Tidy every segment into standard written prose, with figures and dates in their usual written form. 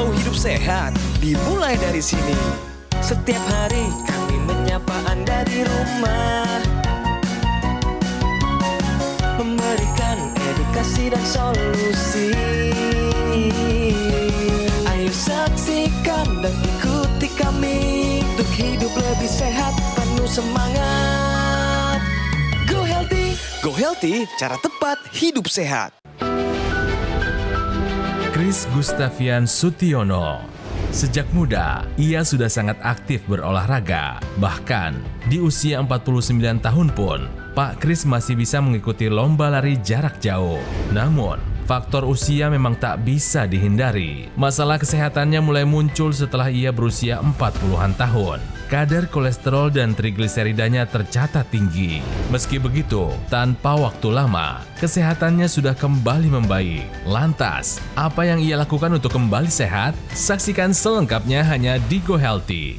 Mau hidup sehat, dimulai dari sini. Setiap hari kami menyapa Anda di rumah, memberikan edukasi dan solusi. Ayo saksikan dan ikuti kami untuk hidup lebih sehat, penuh semangat. Go Healthy. Go Healthy, cara tepat hidup sehat. Kris Gustavian Sutiono. Sejak muda, ia sudah sangat aktif berolahraga. Bahkan, di usia 49 tahun pun, Pak Kris masih bisa mengikuti lomba lari jarak jauh. Namun, faktor usia memang tak bisa dihindari. Masalah kesehatannya mulai muncul setelah ia berusia 40-an tahun. Kadar kolesterol dan trigliseridanya tercatat tinggi. Meski begitu, tanpa waktu lama, kesehatannya sudah kembali membaik. Lantas, apa yang ia lakukan untuk kembali sehat? Saksikan selengkapnya hanya di Go Healthy.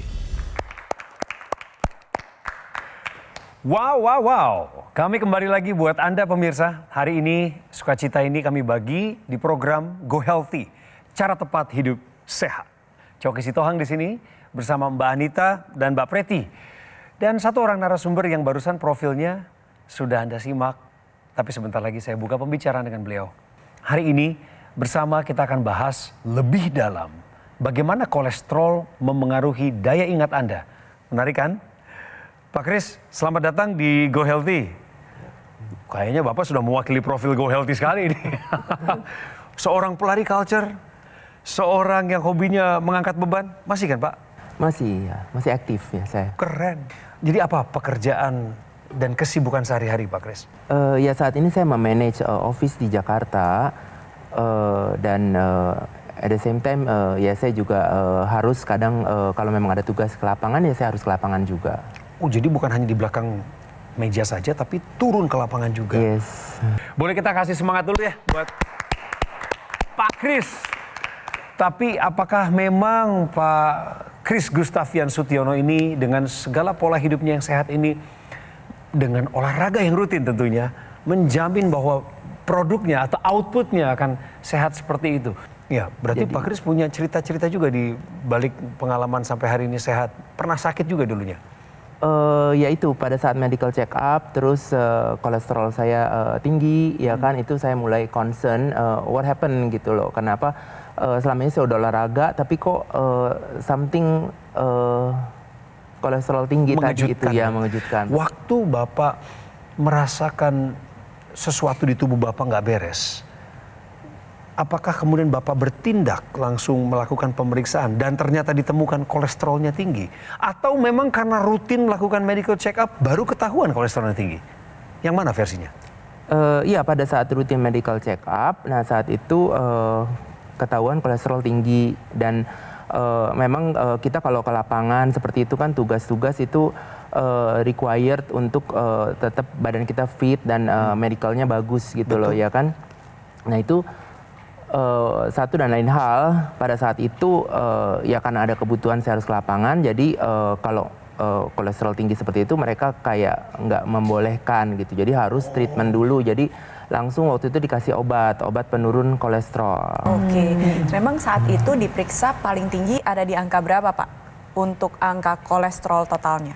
Wow. Kami kembali lagi buat Anda pemirsa. Hari ini, sukacita ini kami bagi di program Go Healthy. Cara tepat hidup sehat. Coki Sitohang di sini bersama Mbak Anita dan Mbak Preti. Dan satu orang narasumber yang barusan profilnya sudah Anda simak. Tapi sebentar lagi saya buka pembicaraan dengan beliau. Hari ini bersama kita akan bahas lebih dalam bagaimana kolesterol memengaruhi daya ingat Anda. Menarik kan? Pak Kris, selamat datang di Go Healthy. Kayaknya Bapak sudah mewakili profil Go Healthy sekali ini. Seorang pelari culture, seorang yang hobinya mengangkat beban, masih kan Pak? Masih aktif ya saya. Keren. Jadi apa pekerjaan dan kesibukan sehari-hari Pak Kris? Ya saat ini saya memanage office di Jakarta dan at the same time ya saya juga harus kadang kalau memang ada tugas ke lapangan ya saya harus ke lapangan juga. Oh jadi bukan hanya di belakang meja saja tapi turun ke lapangan juga. Yes. Boleh kita kasih semangat dulu ya buat Pak Kris. Tapi apakah memang Pak Kris Gustavian Sutiono ini dengan segala pola hidupnya yang sehat ini, dengan olahraga yang rutin tentunya, menjamin bahwa produknya atau outputnya akan sehat seperti itu? Ya, berarti Pak Kris punya cerita-cerita juga di balik pengalaman sampai hari ini sehat. Pernah sakit juga dulunya? Ya itu pada saat medical check up terus kolesterol saya tinggi ya kan, itu saya mulai concern what happened gitu loh. Kenapa selama ini saya udah olahraga tapi kok something kolesterol tinggi tadi itu ya, mengejutkan. Waktu Bapak merasakan sesuatu di tubuh Bapak nggak beres, apakah kemudian Bapak bertindak langsung melakukan pemeriksaan dan ternyata ditemukan kolesterolnya tinggi? Atau memang karena rutin melakukan medical check up baru ketahuan kolesterolnya tinggi? Yang mana versinya? Iya pada saat rutin medical check up, nah saat itu ketahuan kolesterol tinggi dan memang kita kalau ke lapangan seperti itu kan tugas-tugas itu required untuk tetap badan kita fit dan medicalnya bagus gitu. Betul. Loh ya kan. Nah itu satu dan lain hal pada saat itu ya karena ada kebutuhan saya harus ke lapangan, jadi kalau kolesterol tinggi seperti itu mereka kayak nggak membolehkan gitu, jadi harus treatment dulu, jadi langsung waktu itu dikasih obat penurun kolesterol. Oke, memang saat itu diperiksa paling tinggi ada di angka berapa Pak untuk angka kolesterol totalnya?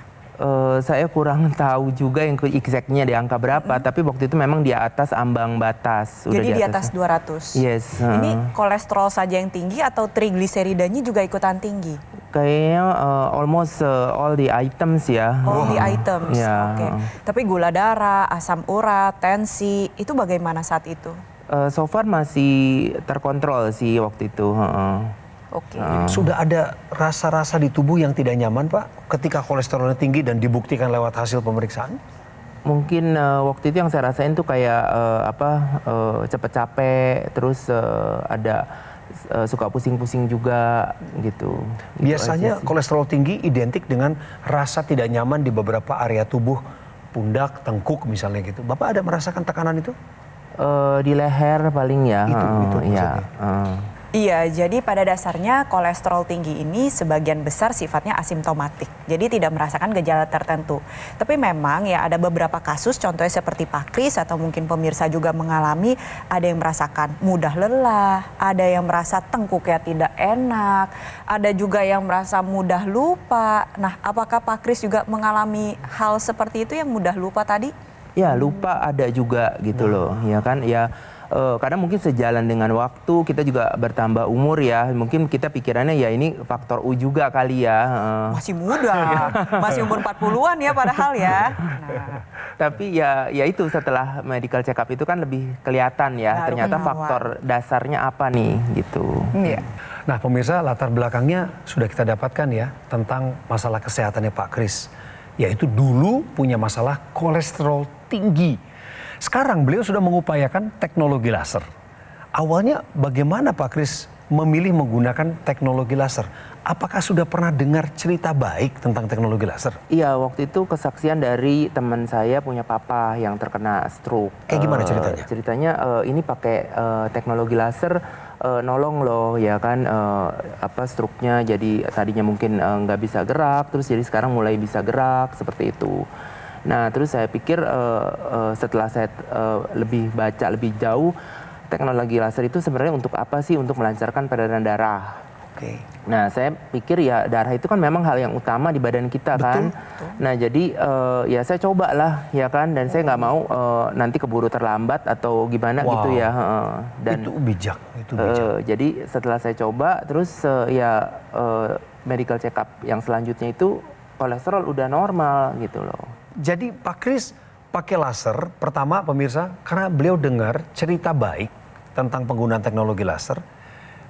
Saya kurang tahu juga yang exactnya di angka berapa, tapi waktu itu memang di atas ambang batas. Jadi di atas 200? Yes. Ini kolesterol saja yang tinggi atau trigliseridanya juga ikutan tinggi? Kayaknya almost all the items ya. All the items, ya. Oke. Tapi gula darah, asam urat, tensi, itu bagaimana saat itu? So far masih terkontrol sih waktu itu. Oke. Sudah ada rasa-rasa di tubuh yang tidak nyaman Pak ketika kolesterolnya tinggi dan dibuktikan lewat hasil pemeriksaan? Mungkin waktu itu yang saya rasain tuh kayak cepet capek, terus ada suka pusing-pusing juga gitu. Biasanya kolesterol tinggi identik dengan rasa tidak nyaman di beberapa area tubuh, pundak, tengkuk misalnya gitu. Bapak ada merasakan tekanan itu? Di leher paling ya. Itu ya. Iya, jadi pada dasarnya kolesterol tinggi ini sebagian besar sifatnya asimptomatik. Jadi tidak merasakan gejala tertentu. Tapi memang ya ada beberapa kasus, contohnya seperti Pak Kris atau mungkin pemirsa juga mengalami, ada yang merasakan mudah lelah, ada yang merasa tengkuknya tidak enak, ada juga yang merasa mudah lupa. Nah, apakah Pak Kris juga mengalami hal seperti itu yang mudah lupa tadi? Ya, lupa ada juga gitu loh, ya kan? Ya, kadang mungkin sejalan dengan waktu, kita juga bertambah umur ya. Mungkin kita pikirannya ya ini faktor U juga kali ya. Masih muda, masih umur 40-an ya padahal ya. Nah. Tapi ya itu setelah medical check up itu kan lebih kelihatan ya. Baru Ternyata ketahuan. faktor dasarnya apa nih gitu. Iya. Nah pemirsa, latar belakangnya sudah kita dapatkan ya tentang masalah kesehatannya Pak Kris. Yaitu dulu punya masalah kolesterol tinggi. Sekarang beliau sudah mengupayakan teknologi laser. Awalnya bagaimana Pak Kris memilih menggunakan teknologi laser? Apakah sudah pernah dengar cerita baik tentang teknologi laser? Iya, waktu itu kesaksian dari teman saya punya papa yang terkena stroke. Kayak gimana ceritanya? Ceritanya ini pakai teknologi laser nolong loh ya kan, stroke-nya jadi tadinya mungkin nggak bisa gerak, terus jadi sekarang mulai bisa gerak seperti itu. Nah terus saya pikir setelah saya lebih baca lebih jauh, teknologi laser itu sebenarnya untuk apa sih? Untuk melancarkan peredaran darah. Oke. Nah saya pikir ya darah itu kan memang hal yang utama di badan kita kan. Nah jadi ya saya coba lah ya kan, dan saya nggak mau nanti keburu terlambat atau gimana gitu ya. Dan itu bijak, itu bijak. jadi setelah saya coba terus medical check up yang selanjutnya itu kolesterol udah normal gitu loh. Jadi Pak Kris pakai laser pertama pemirsa karena beliau dengar cerita baik tentang penggunaan teknologi laser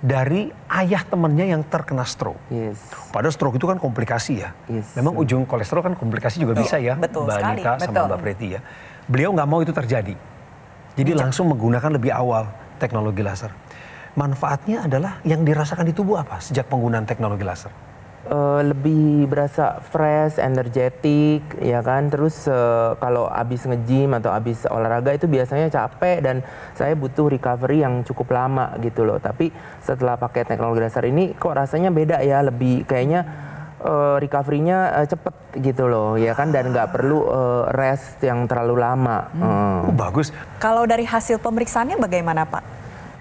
dari ayah temannya yang terkena stroke. Yes. Padahal stroke itu kan komplikasi ya. Yes. Memang ujung kolesterol kan komplikasi juga bisa ya. betul Mbak sekali, Anita sama betul. Mbak Preti ya. Beliau nggak mau itu terjadi. Jadi langsung menggunakan lebih awal teknologi laser. Manfaatnya adalah yang dirasakan di tubuh apa sejak penggunaan teknologi laser? Lebih berasa fresh, energetik, ya kan. Terus kalau abis nge-gym atau abis olahraga itu biasanya capek dan saya butuh recovery yang cukup lama gitu loh. Tapi setelah pakai teknologi laser ini kok rasanya beda ya, lebih kayaknya recovery-nya cepet gitu loh, ya kan, dan nggak perlu rest yang terlalu lama. Bagus. Kalau dari hasil pemeriksaannya bagaimana Pak?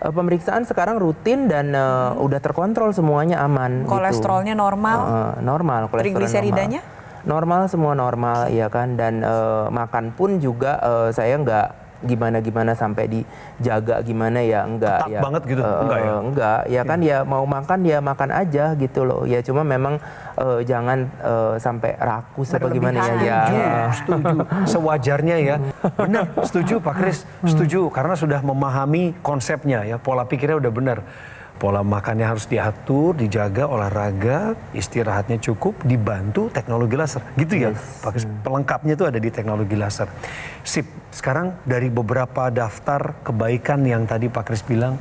Pemeriksaan sekarang rutin dan udah terkontrol semuanya aman. Kolesterolnya gitu. normal? Normal, kolesterol Trigliseridanya? Normal, semua normal, ya kan. Dan makan pun juga saya nggak gimana-gimana sampai dijaga gimana ya, enggak. Ketat ya. banget gitu? Enggak ya? Enggak, ya kan, ya mau makan ya makan aja gitu loh. Ya cuma memang jangan sampai rakus apa gimana ya. Setuju. Sewajarnya ya. Benar, setuju Pak Kris. Setuju, karena sudah memahami konsepnya ya. Pola pikirnya udah benar. Pola makannya harus diatur, dijaga, olahraga, istirahatnya cukup, dibantu teknologi laser. Gitu ya, Pak Kris. Pelengkapnya itu ada di teknologi laser. Sip, sekarang dari beberapa daftar kebaikan yang tadi Pak Kris bilang,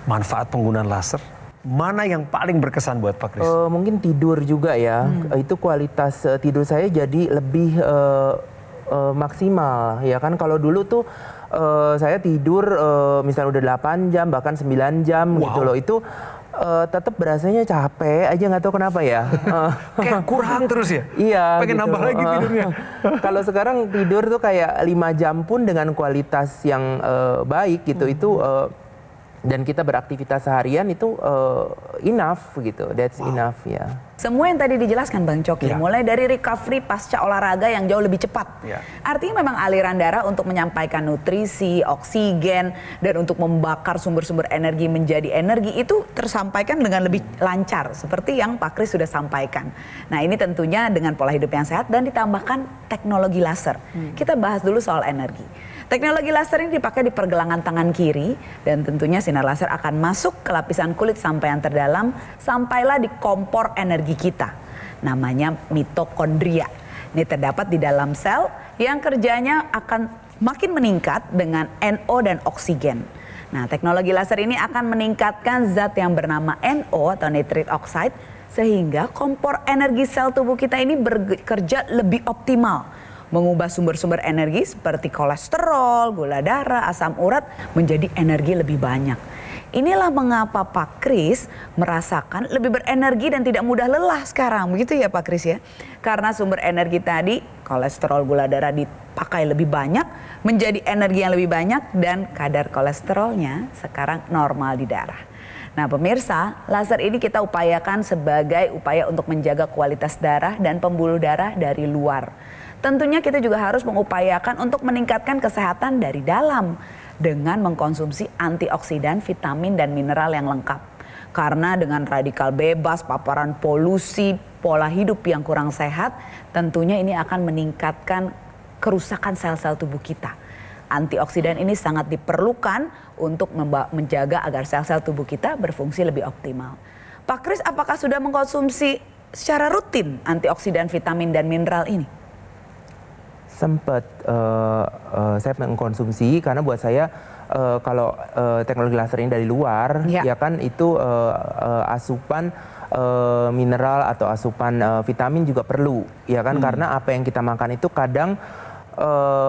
manfaat penggunaan laser, mana yang paling berkesan buat Pak Kris? Mungkin tidur juga ya. Itu kualitas tidur saya jadi lebih maksimal, ya kan. Kalau dulu tuh saya tidur misalnya udah 8 jam bahkan 9 jam gitu loh, itu tetap berasanya capek aja, nggak tahu kenapa ya. Kayak kurang terus ya? Iya. Pengen gitu. nambah lagi tidurnya. Kalau sekarang tidur tuh kayak 5 jam pun dengan kualitas yang baik gitu, itu dan kita beraktivitas seharian itu enough gitu, that's enough ya. Semua yang tadi dijelaskan Bang Coki, Ya. mulai dari recovery pasca olahraga yang jauh lebih cepat. Ya. Artinya memang aliran darah untuk menyampaikan nutrisi, oksigen, dan untuk membakar sumber-sumber energi menjadi energi itu tersampaikan dengan lebih lancar, seperti yang Pak Kris sudah sampaikan. Nah ini tentunya dengan pola hidup yang sehat dan ditambahkan teknologi laser. Kita bahas dulu soal energi. Teknologi laser ini dipakai di pergelangan tangan kiri dan tentunya sinar laser akan masuk ke lapisan kulit sampai yang terdalam sampailah di kompor energi kita. Namanya mitokondria. Ini terdapat di dalam sel yang kerjanya akan makin meningkat dengan NO dan oksigen. Nah, teknologi laser ini akan meningkatkan zat yang bernama NO atau nitrate oxide sehingga kompor energi sel tubuh kita ini bekerja lebih optimal. Mengubah sumber-sumber energi seperti kolesterol, gula darah, asam urat menjadi energi lebih banyak. Inilah mengapa Pak Kris merasakan lebih berenergi dan tidak mudah lelah sekarang. Begitu ya Pak Kris ya. Karena sumber energi tadi, kolesterol gula darah dipakai lebih banyak, menjadi energi yang lebih banyak dan kadar kolesterolnya sekarang normal di darah. Nah pemirsa, laser ini kita upayakan sebagai upaya untuk menjaga kualitas darah dan pembuluh darah dari luar. Tentunya kita juga harus mengupayakan untuk meningkatkan kesehatan dari dalam dengan mengkonsumsi antioksidan, vitamin, dan mineral yang lengkap. Karena dengan radikal bebas, paparan polusi, pola hidup yang kurang sehat, tentunya ini akan meningkatkan kerusakan sel-sel tubuh kita. Antioksidan ini sangat diperlukan untuk menjaga agar sel-sel tubuh kita berfungsi lebih optimal. Pak Kris, apakah sudah mengkonsumsi secara rutin antioksidan, vitamin, dan mineral ini? Sempat saya mengkonsumsi karena buat saya kalau teknologi laser ini dari luar ya kan itu asupan mineral atau asupan vitamin juga perlu ya kan karena apa yang kita makan itu kadang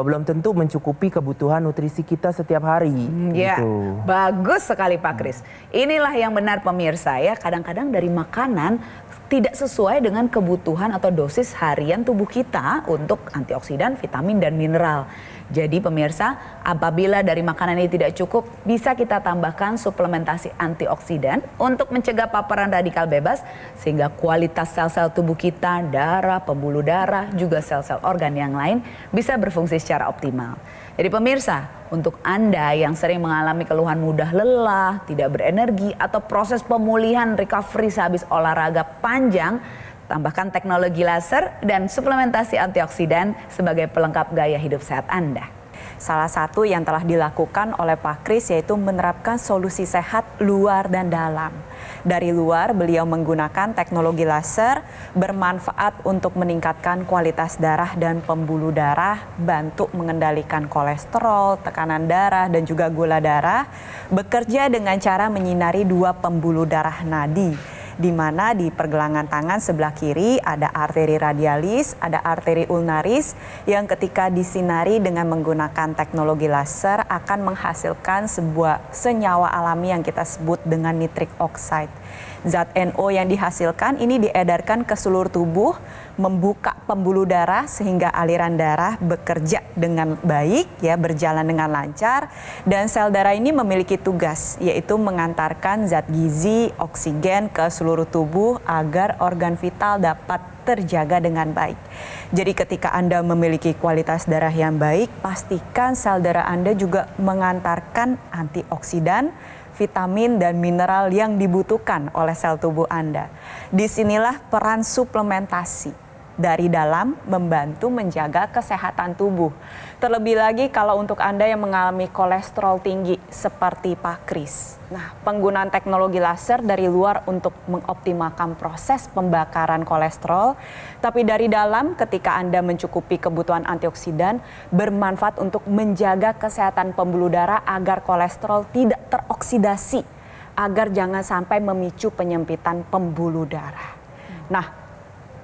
belum tentu mencukupi kebutuhan nutrisi kita setiap hari. Ya, gitu. Bagus sekali Pak Kris. Inilah yang benar pemirsa ya, kadang-kadang dari makanan tidak sesuai dengan kebutuhan atau dosis harian tubuh kita untuk antioksidan, vitamin, dan mineral. Jadi pemirsa, apabila dari makanan ini tidak cukup, bisa kita tambahkan suplementasi antioksidan untuk mencegah paparan radikal bebas sehingga kualitas sel-sel tubuh kita, darah, pembuluh darah, juga sel-sel organ yang lain bisa berfungsi secara optimal. Jadi pemirsa, untuk Anda yang sering mengalami keluhan mudah lelah, tidak berenergi, atau proses pemulihan recovery sehabis olahraga panjang, tambahkan teknologi laser dan suplementasi antioksidan sebagai pelengkap gaya hidup sehat Anda. Salah satu yang telah dilakukan oleh Pak Kris yaitu menerapkan solusi sehat luar dan dalam. Dari luar beliau menggunakan teknologi laser bermanfaat untuk meningkatkan kualitas darah dan pembuluh darah, bantu mengendalikan kolesterol, tekanan darah dan juga gula darah, bekerja dengan cara menyinari dua pembuluh darah nadi, di mana di pergelangan tangan sebelah kiri ada arteri radialis, ada arteri ulnaris yang ketika disinari dengan menggunakan teknologi laser akan menghasilkan sebuah senyawa alami yang kita sebut dengan nitric oxide. Zat NO yang dihasilkan ini diedarkan ke seluruh tubuh, membuka pembuluh darah sehingga aliran darah bekerja dengan baik, ya, berjalan dengan lancar, dan sel darah ini memiliki tugas yaitu mengantarkan zat gizi, oksigen ke seluruh tubuh agar organ vital dapat terjaga dengan baik. Jadi ketika Anda memiliki kualitas darah yang baik, pastikan sel darah Anda juga mengantarkan antioksidan, vitamin dan mineral yang dibutuhkan oleh sel tubuh Anda. Disinilah peran suplementasi dari dalam membantu menjaga kesehatan tubuh. Terlebih lagi kalau untuk Anda yang mengalami kolesterol tinggi seperti Pak Kris. Nah, penggunaan teknologi laser dari luar untuk mengoptimalkan proses pembakaran kolesterol, tapi dari dalam ketika Anda mencukupi kebutuhan antioksidan bermanfaat untuk menjaga kesehatan pembuluh darah agar kolesterol tidak teroksidasi, agar jangan sampai memicu penyempitan pembuluh darah. Nah,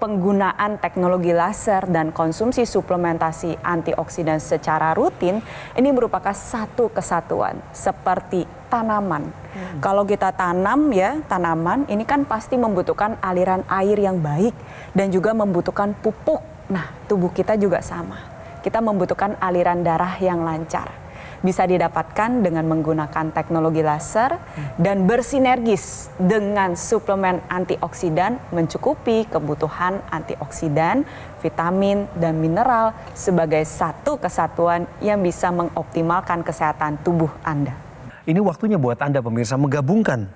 penggunaan teknologi laser dan konsumsi suplementasi antioksidan secara rutin ini merupakan satu kesatuan seperti tanaman. Kalau kita tanam ya tanaman ini kan pasti membutuhkan aliran air yang baik dan juga membutuhkan pupuk. Nah, tubuh kita juga sama. Kita membutuhkan aliran darah yang lancar. Bisa didapatkan dengan menggunakan teknologi laser dan bersinergis dengan suplemen antioksidan mencukupi kebutuhan antioksidan, vitamin, dan mineral sebagai satu kesatuan yang bisa mengoptimalkan kesehatan tubuh Anda. Ini waktunya buat Anda pemirsa menggabungkan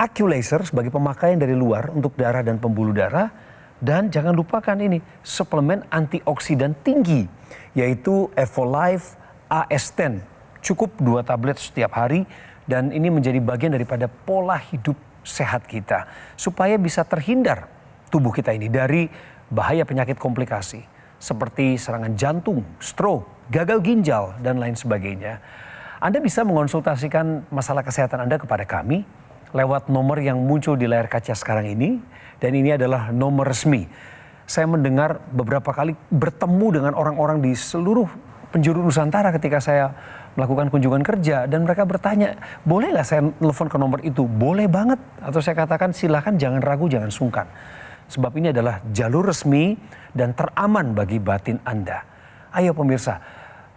AccuLaser sebagai pemakaian dari luar untuk darah dan pembuluh darah. Dan jangan lupakan ini suplemen antioksidan tinggi yaitu Evolife AS10. Cukup 2 tablet setiap hari dan ini menjadi bagian daripada pola hidup sehat kita. Supaya bisa terhindar tubuh kita ini dari bahaya penyakit komplikasi. Seperti serangan jantung, stroke, gagal ginjal dan lain sebagainya. Anda bisa mengonsultasikan masalah kesehatan Anda kepada kami lewat nomor yang muncul di layar kaca sekarang ini. Dan ini adalah nomor resmi. Saya mendengar beberapa kali bertemu dengan orang-orang di seluruh penjuru Nusantara ketika saya melakukan kunjungan kerja dan mereka bertanya, boleh nggak saya telepon ke nomor itu? Boleh banget. Atau saya katakan silakan, jangan ragu, jangan sungkan. Sebab ini adalah jalur resmi dan teraman bagi batin Anda. Ayo pemirsa,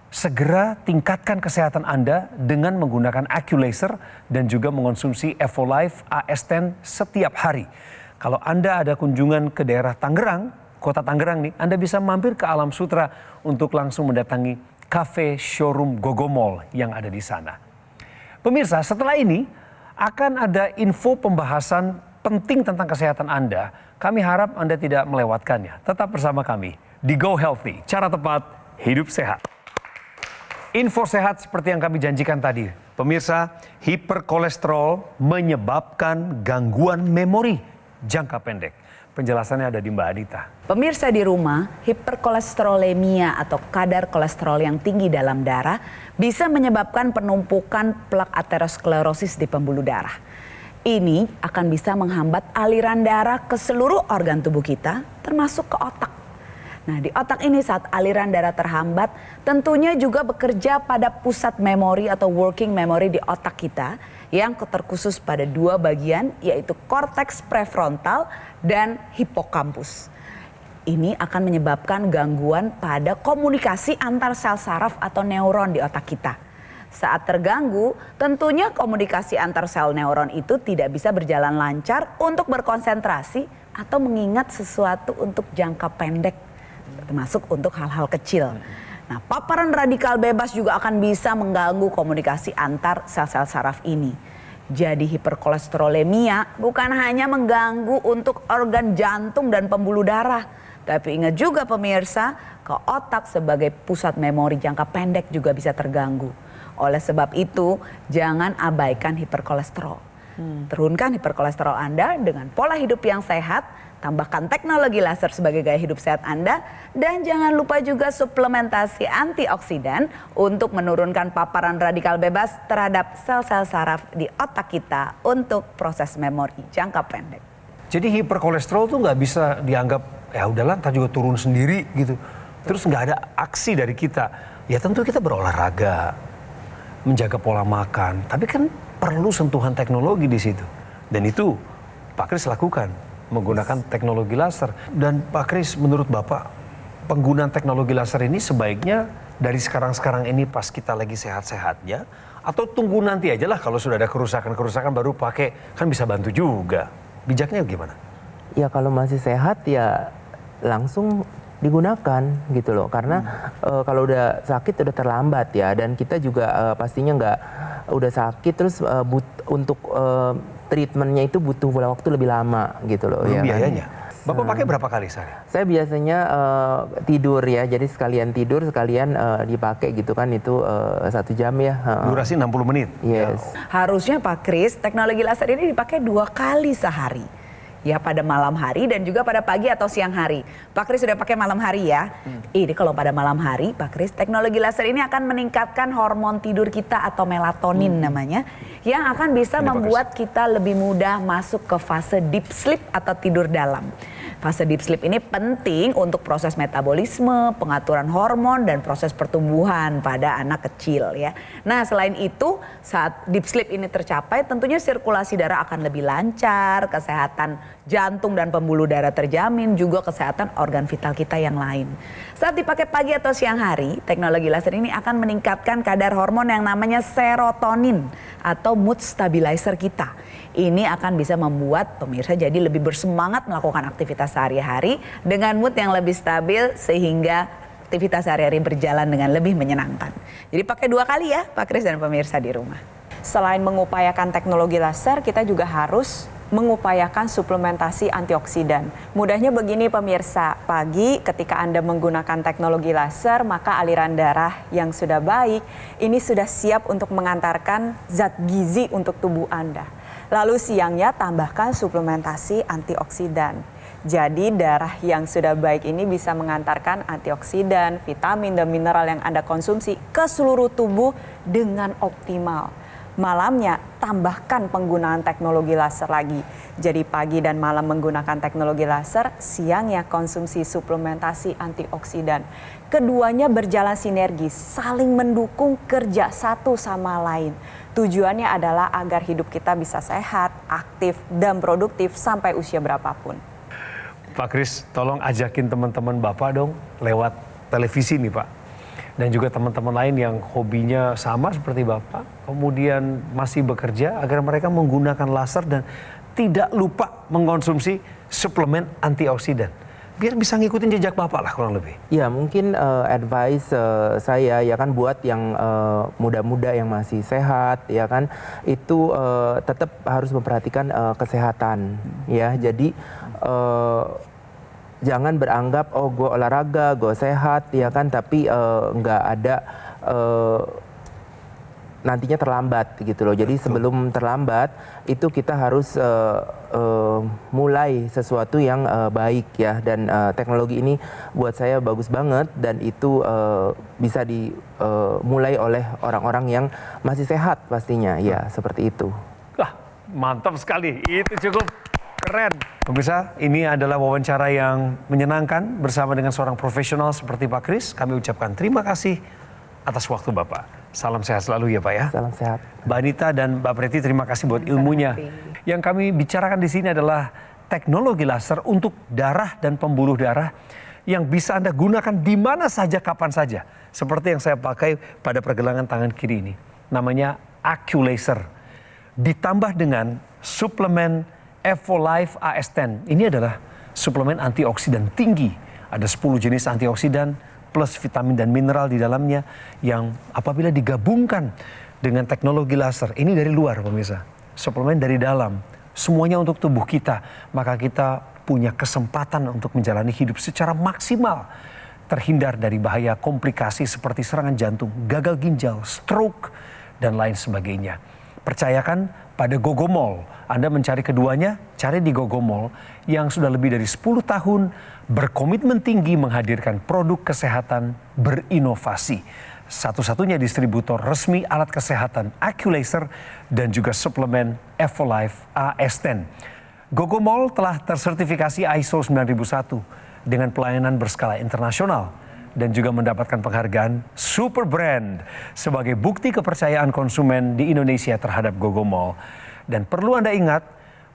segera tingkatkan kesehatan Anda dengan menggunakan AccuLaser dan juga mengonsumsi Evolife AS10 setiap hari. Kalau Anda ada kunjungan ke daerah Tangerang, kota Tangerang nih, Anda bisa mampir ke Alam Sutra untuk langsung mendatangi cafe showroom Gogomall yang ada di sana. Pemirsa, setelah ini akan ada info pembahasan penting tentang kesehatan Anda. Kami harap Anda tidak melewatkannya. Tetap bersama kami di Go Healthy, cara tepat hidup sehat. Info sehat seperti yang kami janjikan tadi. Pemirsa, hiperkolesterol menyebabkan gangguan memori jangka pendek. Penjelasannya ada di Mbak Adita. Pemirsa di rumah, hiperkolesterolemia atau kadar kolesterol yang tinggi dalam darah bisa menyebabkan penumpukan plak aterosklerosis di pembuluh darah. Ini akan bisa menghambat aliran darah ke seluruh organ tubuh kita, termasuk ke otak. Nah, di otak ini saat aliran darah terhambat, tentunya juga bekerja pada pusat memori atau working memory di otak kita yang terkhusus pada dua bagian, yaitu korteks prefrontal dan hipokampus. Ini akan menyebabkan gangguan pada komunikasi antar sel saraf atau neuron di otak kita. Saat terganggu, tentunya komunikasi antar sel neuron itu tidak bisa berjalan lancar untuk berkonsentrasi atau mengingat sesuatu untuk jangka pendek, termasuk untuk hal-hal kecil. Nah, paparan radikal bebas juga akan bisa mengganggu komunikasi antar sel-sel saraf ini. Jadi hiperkolesterolemia bukan hanya mengganggu untuk organ jantung dan pembuluh darah, tapi ingat juga pemirsa, ke otak sebagai pusat memori jangka pendek juga bisa terganggu. Oleh sebab itu, jangan abaikan hiperkolesterol. Turunkan hiperkolesterol Anda dengan pola hidup yang sehat, tambahkan teknologi laser sebagai gaya hidup sehat Anda, dan jangan lupa juga suplementasi antioksidan untuk menurunkan paparan radikal bebas terhadap sel-sel saraf di otak kita untuk proses memori jangka pendek. Jadi hiperkolesterol tuh nggak bisa dianggap, ya udahlah ntar juga turun sendiri gitu. Terus nggak ada aksi dari kita. Ya tentu kita berolahraga, menjaga pola makan, tapi kan perlu sentuhan teknologi di situ. Dan itu Pak Kris lakukan, menggunakan teknologi laser. Dan Pak Kris, menurut Bapak, penggunaan teknologi laser ini sebaiknya dari sekarang-sekarang ini pas kita lagi sehat-sehatnya, atau tunggu nanti aja lah kalau sudah ada kerusakan-kerusakan baru pakai, kan bisa bantu juga. Bijaknya gimana? Ya kalau masih sehat ya langsung digunakan gitu loh. Karena kalau udah sakit udah terlambat ya. Dan kita juga pastinya nggak udah sakit terus untuk treatmentnya itu butuh waktu lebih lama gitu loh. Belum ya biayanya. Kan? Bapak pakai berapa kali sehari? Saya biasanya tidur ya, jadi sekalian tidur sekalian dipakai gitu kan, itu 1 jam ya. Durasi 60 menit? Yes. Harusnya Pak Kris, teknologi laser ini dipakai 2 kali sehari. Ya pada malam hari dan juga pada pagi atau siang hari. Pak Kris sudah pakai malam hari ya. Ini kalau pada malam hari Pak Kris, teknologi laser ini akan meningkatkan hormon tidur kita atau melatonin namanya. Yang akan bisa membuat kita lebih mudah masuk ke fase deep sleep atau tidur dalam. Fase deep sleep ini penting untuk proses metabolisme, pengaturan hormon, dan proses pertumbuhan pada anak kecil ya. Nah selain itu saat deep sleep ini tercapai tentunya sirkulasi darah akan lebih lancar, kesehatan jantung dan pembuluh darah terjamin, juga kesehatan organ vital kita yang lain. Saat dipakai pagi atau siang hari, teknologi laser ini akan meningkatkan kadar hormon yang namanya serotonin atau mood stabilizer kita. Ini akan bisa membuat pemirsa jadi lebih bersemangat melakukan aktivitas sehari-hari dengan mood yang lebih stabil sehingga aktivitas sehari-hari berjalan dengan lebih menyenangkan. Jadi pakai 2 kali ya Pak Kris dan pemirsa di rumah. Selain mengupayakan teknologi laser, kita juga harus mengupayakan suplementasi antioksidan. Mudahnya begini pemirsa, pagi ketika Anda menggunakan teknologi laser, maka aliran darah yang sudah baik, ini sudah siap untuk mengantarkan zat gizi untuk tubuh Anda. Lalu siangnya tambahkan suplementasi antioksidan. Jadi darah yang sudah baik ini bisa mengantarkan antioksidan, vitamin dan mineral yang Anda konsumsi ke seluruh tubuh dengan optimal. Malamnya tambahkan penggunaan teknologi laser lagi. Jadi pagi dan malam menggunakan teknologi laser, siangnya konsumsi suplementasi antioksidan. Keduanya berjalan sinergis, saling mendukung kerja satu sama lain. Tujuannya adalah agar hidup kita bisa sehat, aktif, dan produktif sampai usia berapapun. Pak Kris, tolong ajakin teman-teman Bapak dong lewat televisi nih Pak. Dan juga teman-teman lain yang hobinya sama seperti Bapak, kemudian masih bekerja agar mereka menggunakan laser dan tidak lupa mengkonsumsi suplemen antioksidan. Biar bisa ngikutin jejak Bapak lah kurang lebih. Ya mungkin advice saya ya kan buat yang muda-muda yang masih sehat ya kan itu tetap harus memperhatikan kesehatan ya. Jadi jangan beranggap oh gue olahraga, gue sehat ya kan tapi nggak ada nantinya terlambat gitu loh. Jadi sebelum terlambat itu kita harus mulai sesuatu yang baik ya dan teknologi ini buat saya bagus banget dan itu bisa dimulai oleh orang-orang yang masih sehat pastinya ya seperti itu. Wah, mantap sekali. Itu cukup keren. Pemirsa, ini adalah wawancara yang menyenangkan bersama dengan seorang profesional seperti Pak Kris. Kami ucapkan terima kasih atas waktu Bapak. Salam sehat selalu ya Pak ya. Salam sehat. Mbak Anita dan Mbak Preti terima kasih buat ilmunya. Yang kami bicarakan di sini adalah teknologi laser untuk darah dan pembuluh darah yang bisa Anda gunakan di mana saja, kapan saja. Seperti yang saya pakai pada pergelangan tangan kiri ini. Namanya AccuLaser. Ditambah dengan suplemen Evolife AS10. Ini adalah suplemen antioksidan tinggi. Ada 10 jenis antioksidan plus vitamin dan mineral di dalamnya yang apabila digabungkan dengan teknologi laser, ini dari luar pemirsa, suplemen dari dalam, semuanya untuk tubuh kita, maka kita punya kesempatan untuk menjalani hidup secara maksimal, terhindar dari bahaya komplikasi seperti serangan jantung, gagal ginjal, stroke, dan lain sebagainya. Percayakan pada Gogomol. Anda mencari keduanya, cari di Gogomol yang sudah lebih dari 10 tahun berkomitmen tinggi menghadirkan produk kesehatan berinovasi. Satu-satunya distributor resmi alat kesehatan AccuLaser dan juga suplemen Evolife AS10. Gogomol telah tersertifikasi ISO 9001 dengan pelayanan berskala internasional dan juga mendapatkan penghargaan Super Brand sebagai bukti kepercayaan konsumen di Indonesia terhadap Gogomol. Dan perlu Anda ingat,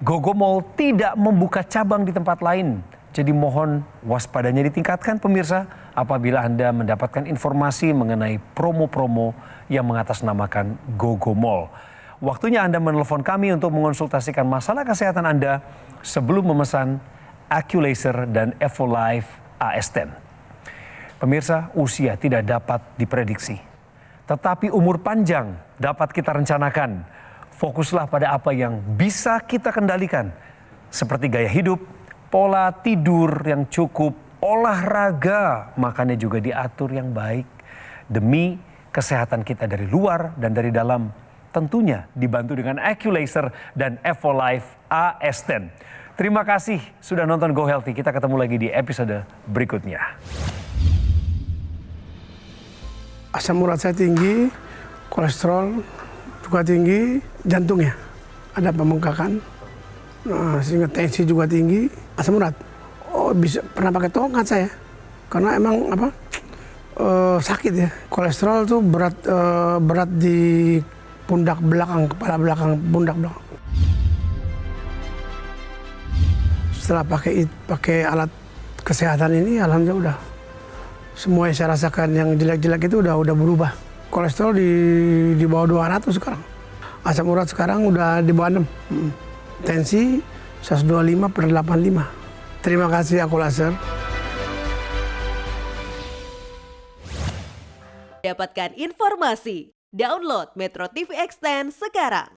Gogomol tidak membuka cabang di tempat lain. Jadi mohon waspadanya ditingkatkan pemirsa apabila Anda mendapatkan informasi mengenai promo-promo yang mengatasnamakan Gogomol. Waktunya Anda menelpon kami untuk mengonsultasikan masalah kesehatan Anda sebelum memesan AccuLaser dan Evolife AS10. Pemirsa, usia tidak dapat diprediksi. Tetapi umur panjang dapat kita rencanakan. Fokuslah pada apa yang bisa kita kendalikan. Seperti gaya hidup, pola tidur yang cukup, olahraga, makannya juga diatur yang baik. Demi kesehatan kita dari luar dan dari dalam. Tentunya dibantu dengan AccuLaser dan Evolife AS10. Terima kasih sudah nonton Go Healthy. Kita ketemu lagi di episode berikutnya. Asam urat saya tinggi, kolesterol juga tinggi, jantungnya ada pembengkakan, sehingga tensi juga tinggi, asam urat. Oh bisa pernah pakai tongkat saya, karena emang sakit ya. Kolesterol tuh berat di pundak belakang, kepala belakang, pundak belakang. Setelah pakai alat kesehatan ini, alhamdulillah udah. Semua yang saya rasakan yang jelek-jelek itu udah berubah. Kolesterol di bawah 200 sekarang. Asam urat sekarang udah di bawah 6. Tensi 125/85. Terima kasih AccuLaser. Dapatkan informasi. Download Metro TV Extend sekarang.